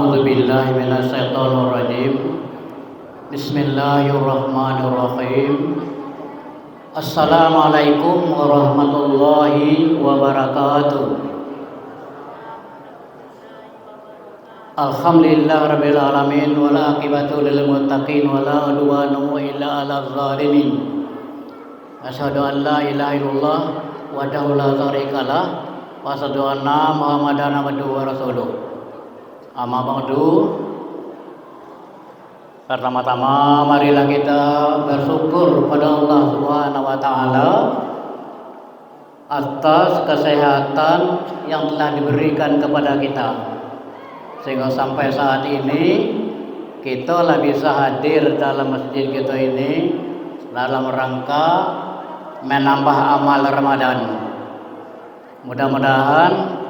A'udzu billahi minasyaitonir rajim. Bismillahirrahmanirrahim. Assalamualaikum warahmatullahi wabarakatuh. Alhamdulillah rabbil alamin wal aqibatu lil muttaqin wala udwana illa 'alal zalimin. Asyhadu an la ilaha illallah wahdahu la syarikalah wa asyhadu anna Muhammadan abduhu wa rasuluh. Amma ba'du. Pertama-tama marilah kita bersyukur pada Allah Subhanahu wa taala atas kesehatan yang telah diberikan kepada kita, sehingga sampai saat ini kita lah bisa hadir dalam masjid kita ini dalam rangka menambah amal Ramadan. Mudah-mudahan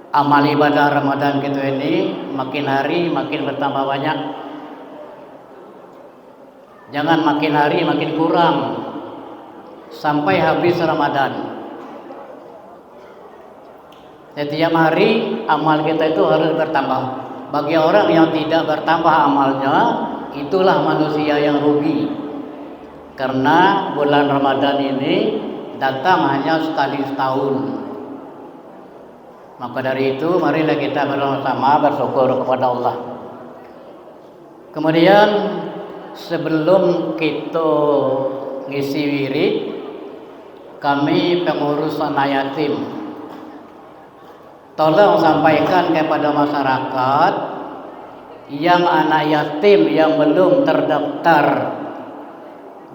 amal ibadah Ramadan kita ini makin hari makin bertambah banyak. Jangan makin hari makin kurang sampai habis Ramadan. Setiap hari amal kita itu harus bertambah. Bagi orang yang tidak bertambah amalnya, itulah manusia yang rugi. Karena bulan Ramadan ini datang hanya sekali setahun. Maka dari itu marilah kita bersama bersyukur kepada Allah. Kemudian sebelum kita ngisi wirid, kami pengurus anak yatim tolong sampaikan kepada masyarakat yang anak yatim yang belum terdaftar,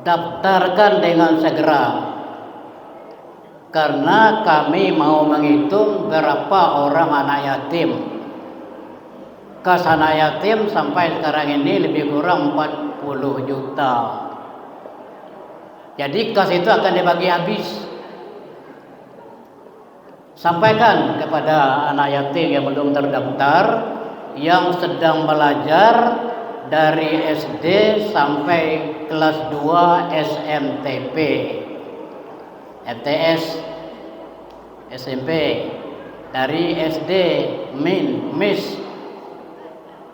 daftarkan dengan segera. Karena kami mau menghitung berapa orang anak yatim. Kas anak yatim sampai sekarang ini lebih kurang 40 juta. Jadi kas itu akan dibagi habis. Sampaikan kepada anak yatim yang belum terdaftar, yang sedang belajar dari SD sampai kelas 2 SMTP, MTS, SMP, dari SD, MIS,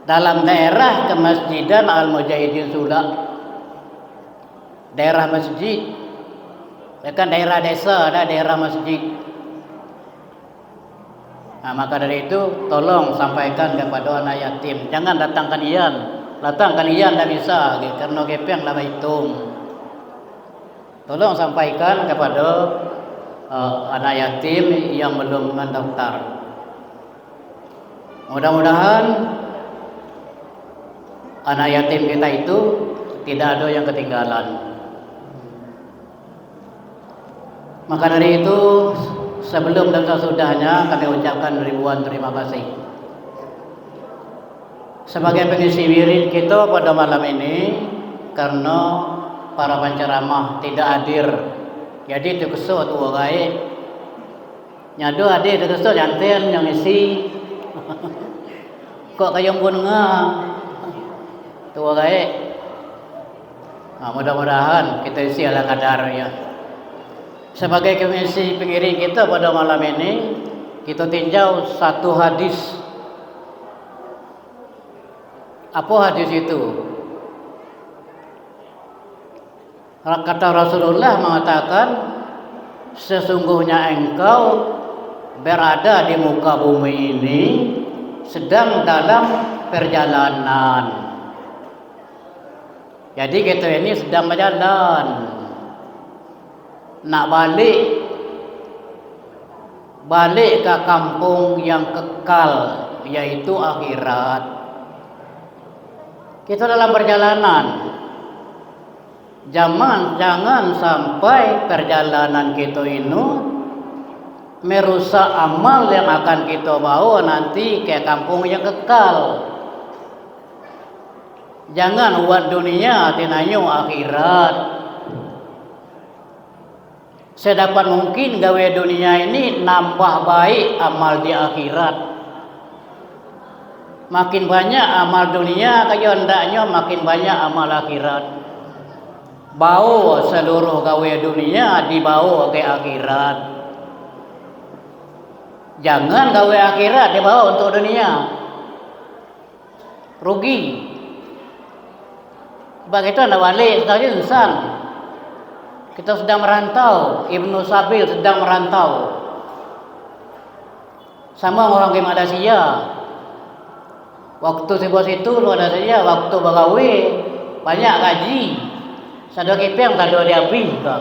dalam daerah Kemasjidan Al-Mujahidin Sula, daerah masjid, bukan daerah desa, ada daerah masjid. Nah, maka dari itu tolong sampaikan kepada anak yatim, jangan datangkan ian tidak bisa, karena gepeng lah hitung. Tolong sampaikan kepada anak yatim yang belum mendaftar. Mudah-mudahan anak yatim kita itu tidak ada yang ketinggalan. Maka dari itu sebelum dan sesudahnya kami ucapkan ribuan terima kasih. Sebagai pengisi wirid kita pada malam ini, karena para penceramah tidak hadir, jadi itu kesel tu orang nyado hadir itu kesel jantel yang isi kok kayong bunga tu orang. Nah, mudah-mudahan kita isi ala kadarnya. Sebagai komisi pengiring kita pada malam ini, kita tinjau satu hadis. Apa hadis itu? Kata Rasulullah mengatakan, sesungguhnya engkau berada di muka bumi ini sedang dalam perjalanan. Jadi kita ini sedang berjalan, nak balik ke kampung yang kekal, yaitu akhirat. Kita dalam perjalanan. Jangan sampai perjalanan kita ini merusak amal yang akan kita bawa nanti ke kampung yang kekal. Jangan buat dunia tinanyo akhirat. Sedapat mungkin gawe dunia ini nambah baik amal di akhirat. Makin banyak amal dunia kaya hendaknya makin banyak amal akhirat. Bawa seluruh gawe dunia dibawa ke akhirat. Jangan gawe akhirat dibawa untuk dunia. rugi. Sebab itu anda balik sebagai insan. Kita sedang merantau, Ibnu Sabil sedang merantau. Sama orang di Malaysia. Waktu sebuah situ luar saja, waktu bagawe banyak gaji. Sadar kipeng tak ada dia habis ke.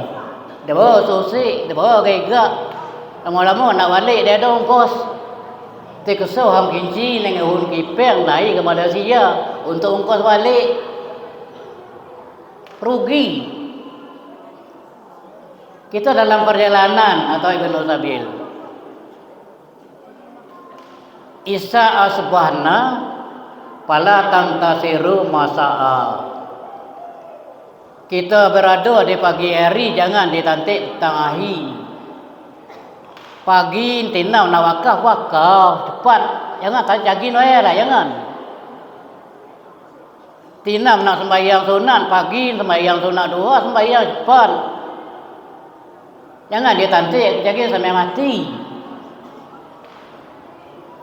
Dia bawa susik, dia bawa gagak. Lama-lama nak balik dia ada ongkos. Tekesau ham kinci dengan hun kipeng naik ke Malaysia untuk ongkos balik. Rugi. Kita dalam perjalanan atau Ibnu Sabil. Isa asbahna pala tantasiru masa'a. Kita berada di pagi hari, jangan ditantik petang hari. Pagi tinam nak wakaf cepat, jangan tak jagi noya lah, jangan. Tinam nak sembahyang sunat pagi, sembahyang sunat dua, sembahyang cepat. Jangan ditantik jagi sampai mati.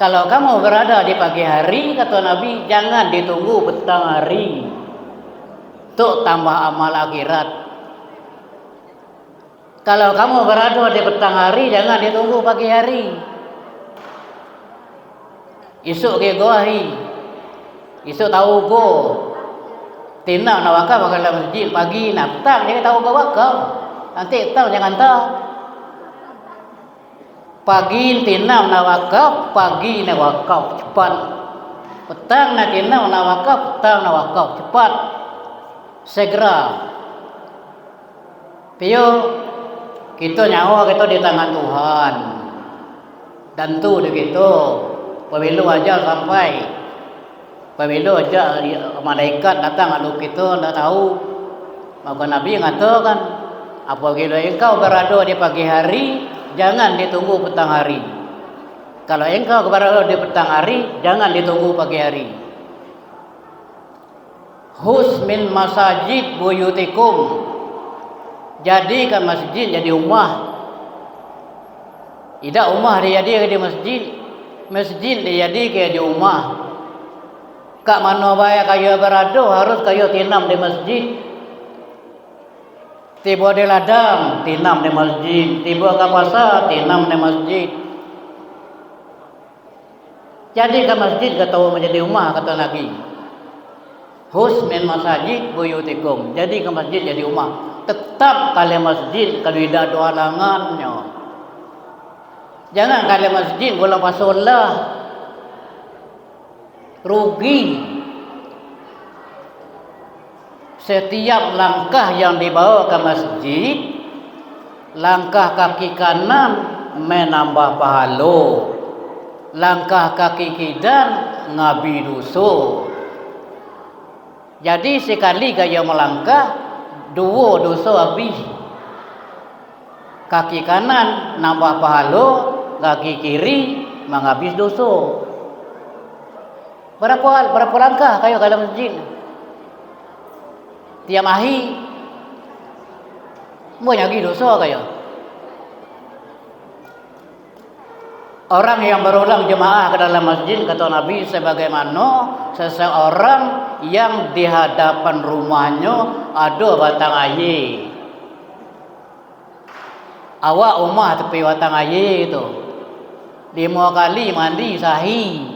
Kalau kamu berada di pagi hari, kata Nabi, jangan ditunggu petang hari untuk tambah amal akhirat. Kalau kamu berada di petang hari, jangan ditunggu pagi hari. Esok ke goahi, esok tahu go. Tinam nak wakaf dalam masjid pagi, nak petang jangan tahu go wakaf. Nanti petang jangan tahu. Pagi tinam nak wakaf, pagi nak wakaf cepat. Petang nak tinam nak wakaf, petang nak wakaf cepat. Segera. Pio kita nyawa kita di tangan Tuhan. Dan tu begitu. Apabila aja sampai, apabila aja malaikat datang lalu kita dah tahu. Maka Nabi mengatakan, apabila engkau berada di pagi hari, jangan ditunggu petang hari. Kalau engkau berada di petang hari, jangan ditunggu pagi hari. Hus min masajid buyutikum. Jadikan masjid jadi rumah. Tidak rumah dia jadi di masjid. Masjid dia jadi di rumah. Kak mana bayar kaya berada, harus kaya tinam di masjid. Tiba di ladang, tinam di masjid. Tiba ke pasar, tinam di masjid. Jadi ke masjid kata menjadi rumah, kata Nabi. Hus min masajid buyutikum. Jadi ke masjid jadi rumah. Tetap kali masjid kalau tidak ada halangannya. Jangan kali masjid bola pasolah. Rugi. Setiap langkah yang dibawa ke masjid, langkah kaki kanan menambah pahala. Langkah kaki kidal ngabi dosa. Jadi sekali gaya melangkah, dua dosa habis. Kaki kanan nambah pahala, kaki kiri menghabis dosa. Berapa langkah kayo dalam masjid? Tiap hari banyak lagi dosa kayo. Orang yang berulang jemaah ke dalam masjid, kata Nabi, sebagaimana seseorang yang di hadapan rumahnya ada batang air. Awak rumah tepi batang air itu 5 kali mandi sahih.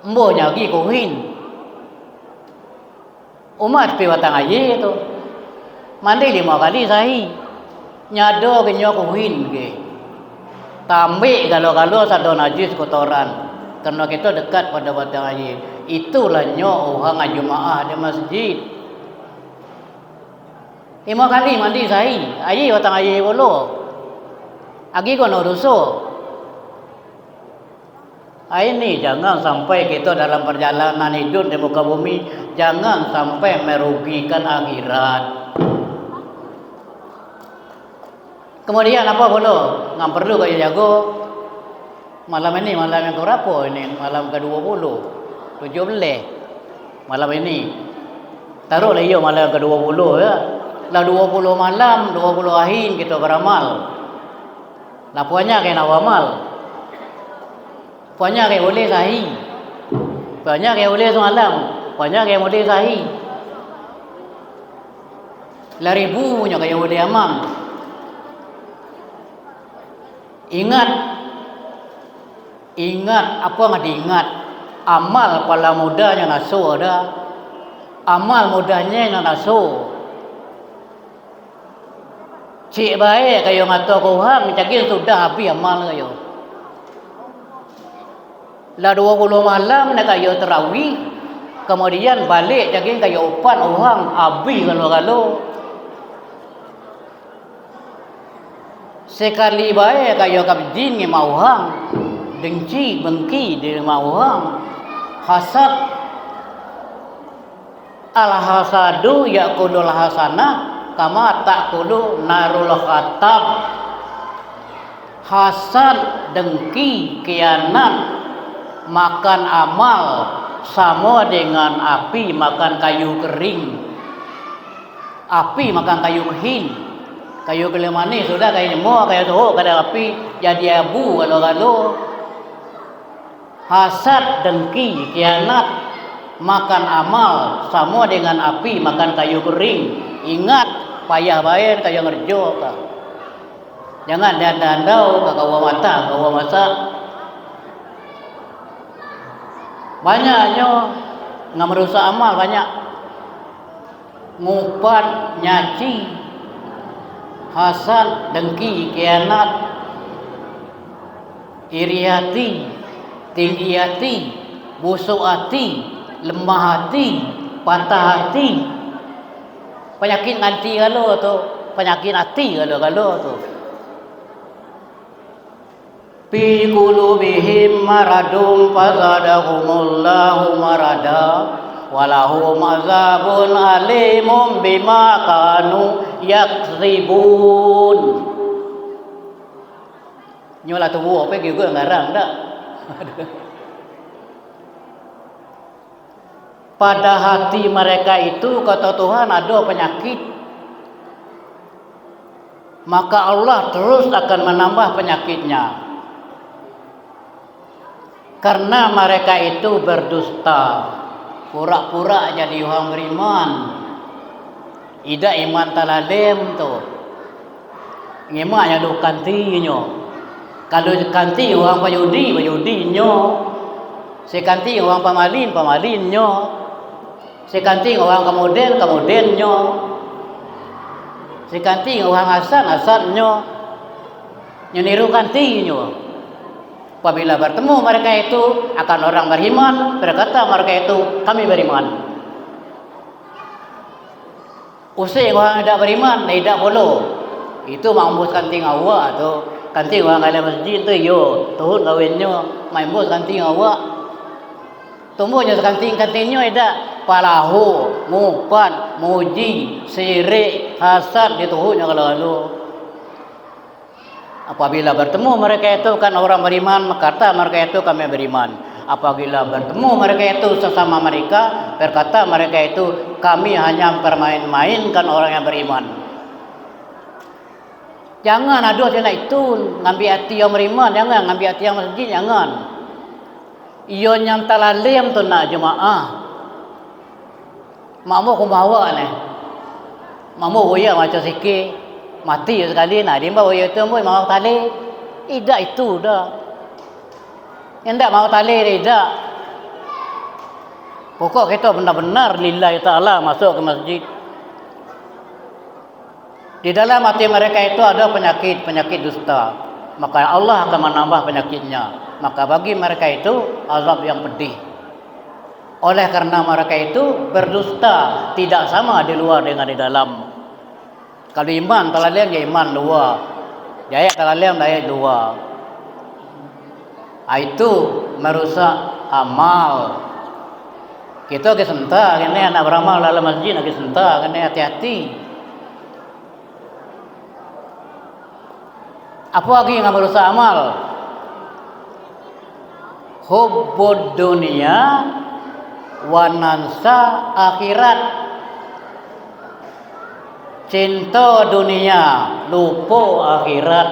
Embo nyagi kuhin. Rumah tepi batang air itu mandi 5 kali sahih. Nyado kenyo kuhin ke. Tambik kalau satu najis kotoran. Karena kita dekat pada batang air. Itulah nyo orang jemaah di masjid. 5 kali mandi sahih. Air batang air bolo. Agi kono dosa. Ini jangan sampai kita dalam perjalanan hidup di muka bumi, jangan sampai merugikan akhirat. Kemudian apa bolo? Ngam perlu kaya jago. Malam ini malam yang keberapa ini? Malam ke-20, 17. Malam ini. Taruhlah iyo malam ke-20 ya. Lah 20 malam, 20 akhir kita beramal. Lah puanya kena amal. Puanya kayak boleh sahih. Puanya kayak boleh semalam. banyak yang model sahih. Lah ribunya kayak model amal. Ingat apa nggak diingat? Amal pala mudanya naso ada. Amal mudanya yang naso. Cik baik kayo ngato ko hang cakil sudah habis amal kayo. Lah 20 malam nak kayo tarawih, kemudian balik cakil kayo upan orang habis kalau sekali baik kayo kabdin ngi mau hang, dengki bengki di mau hang, hasad al hasadu yaqulul hasanah kama takulu narul khatab. Hasad, dengki, khianat makan amal sama dengan api makan kayu kering. Api makan kayu kering. Kayu kering manis sudah kayu nyemuk, kayu tuh kada api jadi abu kalau. Hasad, dengki, khianat makan amal sama dengan api makan kayu kering. Ingat payah bayar kayu ngerjo ka. Jangan dandau ka kawa mata, kawa masak. Banyaknya nggak merusak amal banyak. Ngupat, nyaci, hasad, dengki, khianat, iri hati, tinggi hati, busuk hati, lemah hati, patah hati. Penyakit nanti kalau tu, penyakit hati kalau tu. Fi qulubihim maradun fazadahumullahu marada walahum azabun alimun bima kanu yaksibun. Nyola tubuh apa juga ngarang dak. Pada hati mereka itu kata Tuhan ada penyakit, maka Allah terus akan menambah penyakitnya karena mereka itu berdusta, pura-pura jadi orang beriman. Ida iman talalem tu ngemaknya do kantinyo. Kalau kanti orang payudi-payudinyo, sekanti orang pamalinyo, sekanting orang kemudiannya, sekanting orang asannya, nyeniru kantinyo. Apabila bertemu mereka itu akan orang beriman, berkata mereka itu kami beriman. Usai orang tidak beriman, tidak boleh. Itu mambus kanting awak tu, kanting orang ada masjid tu yo, tuhun kawinnya, mambus kanting awak. Tumbuhnya kanting-kantingnya ada palahu, ngupat, muji, sirik, hasad dituhunya kalau. Apabila bertemu mereka itu kan orang beriman, berkata mereka itu kami beriman. Apabila bertemu mereka itu sesama mereka, berkata mereka itu kami hanya bermain-mainkan orang yang beriman. Jangan ada cina itu ngambil hati yang beriman, jangan ngambil hati yang masjid, jangan. Iyo yang talalim tu nak jemaah. Makmu kumawa ni. Makmu boya macam sikit mati sekali nak dia bawa itu pun mau tali. Tidak itu dah. Yang tak mau tali tidak. Pokok kita benar-benar lillahi ta'ala masuk ke masjid. Di dalam hati mereka itu ada penyakit dusta. Maka Allah akan menambah penyakitnya. Maka bagi mereka itu azab yang pedih. Oleh karena mereka itu berdusta, tidak sama di luar dengan di dalam. Kalau iman talalem ya iman dua, jaya talalem daya dua. Itu merusak amal. Kita kesentak, ini anak beramal dalam masjid nak kesentak, ini hati-hati. Apa lagi yang merusak amal? Hubbud dunia wanansa akhirat. Cinta dunia, lupa akhirat.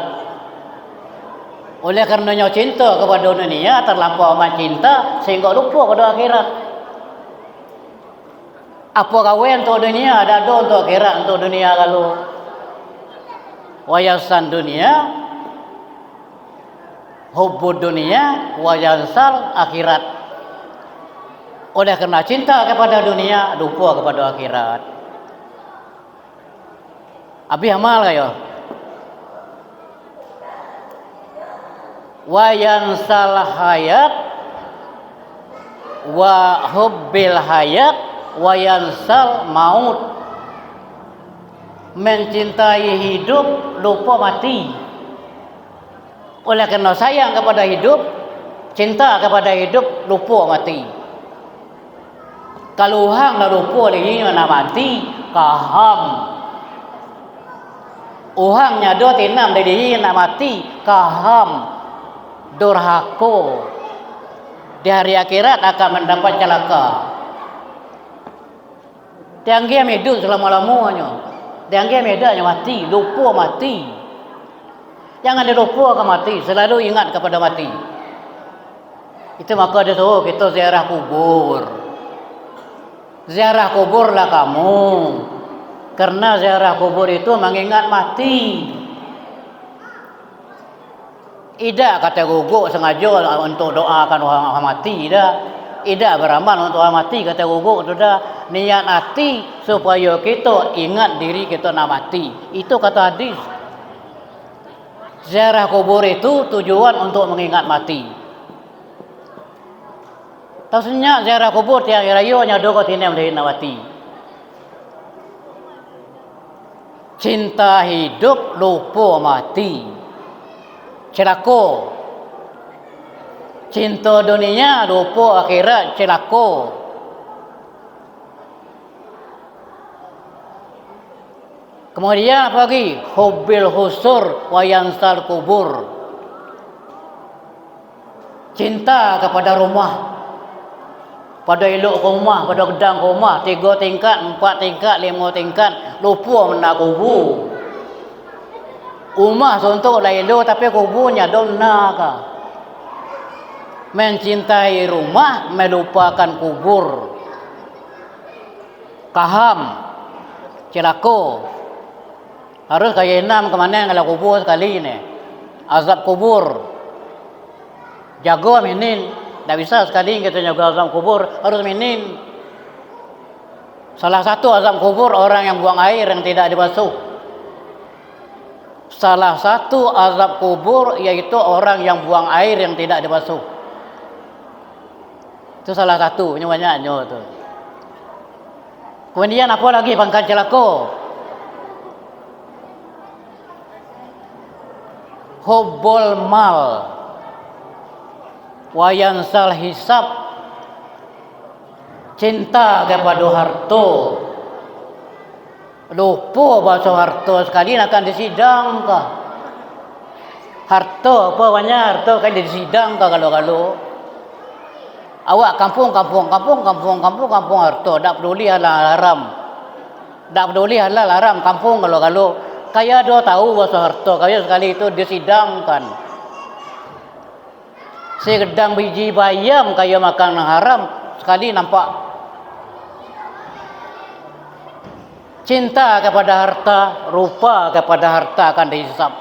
Oleh karenanya cinta kepada dunia terlampau amat cinta sehingga lupa pada akhirat. Apa kawe untuk dunia, ada do untuk akhirat. Untuk dunia kalau wayasan dunia, hubbud dunia, wayansal akhirat. Oleh karena cinta kepada dunia, lupa kepada akhirat. Abi amal kayo. Wayansal hayat wa hubbil hayat wayansal maut. Mencintai hidup, lupa mati. Oleh karena sayang kepada hidup, cinta kepada hidup, lupa mati. Kalau hang dah lupa lagi mana mati, kaham. Uhang nyado tinam dari nak mati, kaham. Durhaka. Di hari akhirat akan mendapat celaka. Tianggia hidup selama-lamanya. Tianggia medanya mati, lupa mati. Jangan dilupa ke mati, selalu ingat kepada mati. Itu maka dia suruh kita ziarah kubur. Ziarah kuburlah kamu. Karena ziarah kubur itu mengingat mati. Tidak kata guguk sengaja untuk doakan orang mati, tidak. Tidak beramal untuk orang mati kata guguk, sudah niat hati supaya kita ingat diri kita nak mati. Itu kata hadis. Ziarah kubur itu tujuan untuk mengingat mati. Tahu senyap ziarah kubur tiang raya nyado kau tinam dari nak mati. Cinta hidup lupa mati. Celaka. Cinta dunia lupa akhirat, celaka. Kemudian apa lagi? Hubbil husur wa yansal kubur. Cinta kepada rumah. Pada elok rumah, pada gedang rumah, 3 tingkat, 4 tingkat, 5 tingkat, lupa nak kubur. Rumah suntuk lah elok tapi kuburnya dona ka. Mencintai rumah, melupakan kubur. Kaham, celaka. Harus kaya enam kemana kalau kubur sekali ni. Azab kubur. Jago minin. Tak bisa sekali kita jaga azab kubur. Harus minin. Salah satu azab kubur orang yang buang air yang tidak dibasuh. Salah satu azab kubur yaitu orang yang buang air yang tidak dibasuh. Itu salah satu, ini banyaknya tu. Kemudian apa lagi pangkat celaka? Hubbul mal wa yansal hisab. Cinta kepada harta. Lupa bahasa harta sekali akan disidang kah? Harta apa banyak harta kan disidang kah kalau awak kampung harta tak peduli halal haram. Tak peduli halal haram kampung kalau kaya dia tahu bahasa harta kaya sekali itu disidangkan. Segedang biji bayam kaya makan haram sekali nampak. Cinta kepada harta, rupa kepada harta akan dihisap.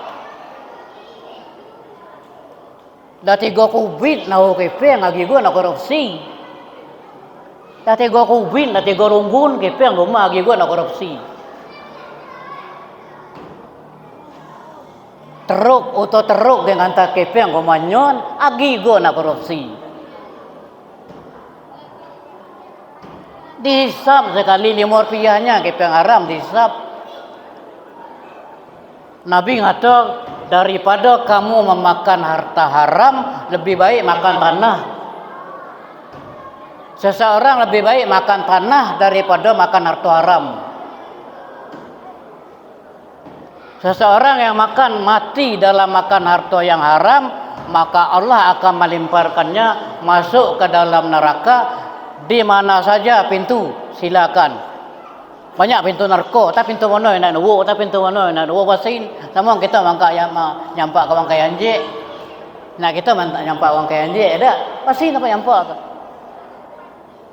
Dah 3 kubit nak kepeng lagi gua nak korupsi. Dah 3 kubit, dah 3 rumbun kepeng rumah lagi gua nak korupsi. Teruk dengan tak kepeng rumah nyon, lagi gua nak korupsi. Dihisap sekali 5 rupiahnya kepeng haram dihisap. Nabi ngata daripada kamu memakan harta haram lebih baik makan tanah. Seseorang lebih baik makan tanah daripada makan harta haram. Seseorang yang makan mati dalam makan harta yang haram, maka Allah akan melimparkannya masuk ke dalam neraka. Di mana saja pintu silakan. Banyak pintu narko, tapi pintu mana yang nak nubuh, tapi pintu mana yang nak nubuh pasin. Sama kita mangkak yang nyampak ke bangkai anjing. Nah kita nyampak bangkai anjing ada. Pasin apa nyampak.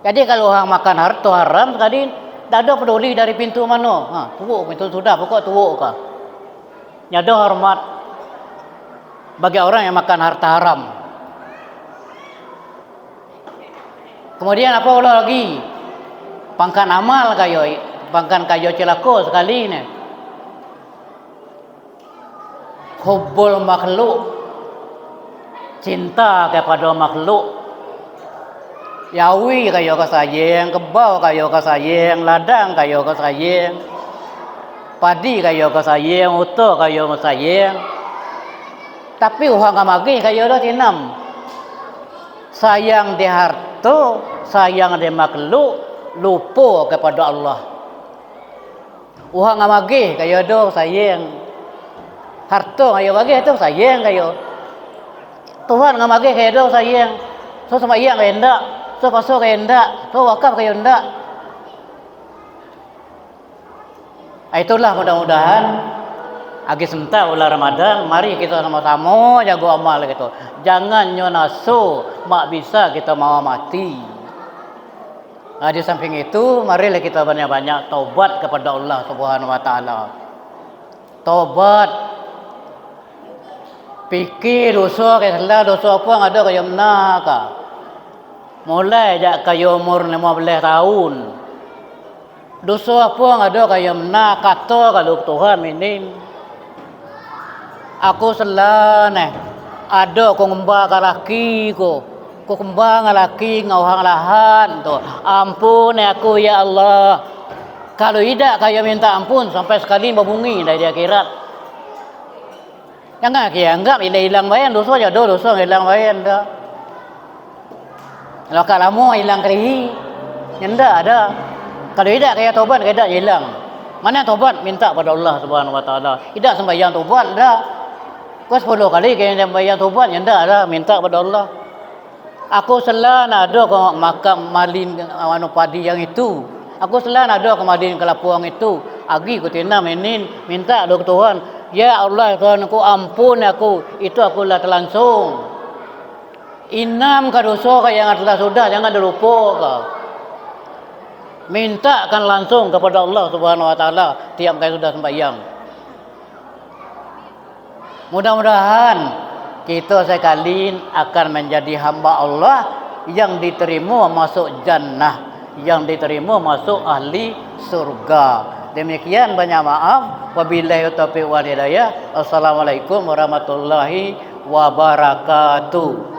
Jadi kalau orang makan harta haram sekali Tak ada peduli dari pintu mana. Teruk pintu sudah, pokok teruk ke. Yang ada hormat bagi orang yang makan harta haram. Kemudian apa pula lagi? Pangkat amal kayo celaka sekali ni. Hubbul makhluk, cinta kepada makhluk. Yawi kayo kasayang, kebau kayo kasayang, ladang kayo kasayang, padi kayo kasayang, uta kayo kasayang. Tapi orang kamagi kayo dah tinam. Sayang di harta, sayang di makhluk, lupa kepada Allah. Orang kamagi kayo dah sayang. Harta kayo bagi itu sayang kayo. Tuhan ngamagi kayo dah sayang. So sembahyang kayo ndak, so pasal kayo ndak, so wakaf kayo ndak. Itulah mudah-mudahan agi sebentar bulan Ramadan, mari kita sama-sama jaga amal gitu. Jangan nyo nasu mak bisa kita mau mati. Di samping itu, marilah kita banyak-banyak taubat kepada Allah Subhanahu wa taala. Taubat. Fikir dosa kayak salah dosa apa yang ada kayak menaka. Mulai jak kayak umur 15 tahun. Dosa apa yang ada kayak menaka kata kalau Tuhan minin. Aku salah nih. Ada ko ngembang laki ko. Ko kembang laki ngauhang lahan tu. Ampun aku ya Allah. Kalau tidak kayak minta ampun sampai sekali berbunyi dari akhirat. Jangan kira anggap hilang bayan dosa je dosa hilang bayan dah. Kalau lama hilang kerihi, nyenda ada. Kalau tidak kaya tobat kaya hilang. Mana tobat minta pada Allah Subhanahu wa taala. Tidak sembahyang tobat dah. Kau 10 kali kaya sembahyang tobat nyenda ada minta pada Allah. Aku salah nak ada kau makam malin anu padi yang itu. Aku salah nak ada kau malin kelapuang itu. Agi ku tinam menin minta doa Tuhan. Ya Allah Tuhan aku ampun aku. Itu aku lah terlangsung. Inam ka dosa ka yang telah sudah jangan dilupa ka. Mintakan langsung kepada Allah Subhanahu wa taala tiap kali sudah sembahyang. Mudah-mudahan kita sekali akan menjadi hamba Allah yang diterima masuk jannah, yang diterima masuk ahli surga. Demikian, banyak maaf. Wabillahi taufiq wal hidayah. Assalamualaikum warahmatullahi wabarakatuh.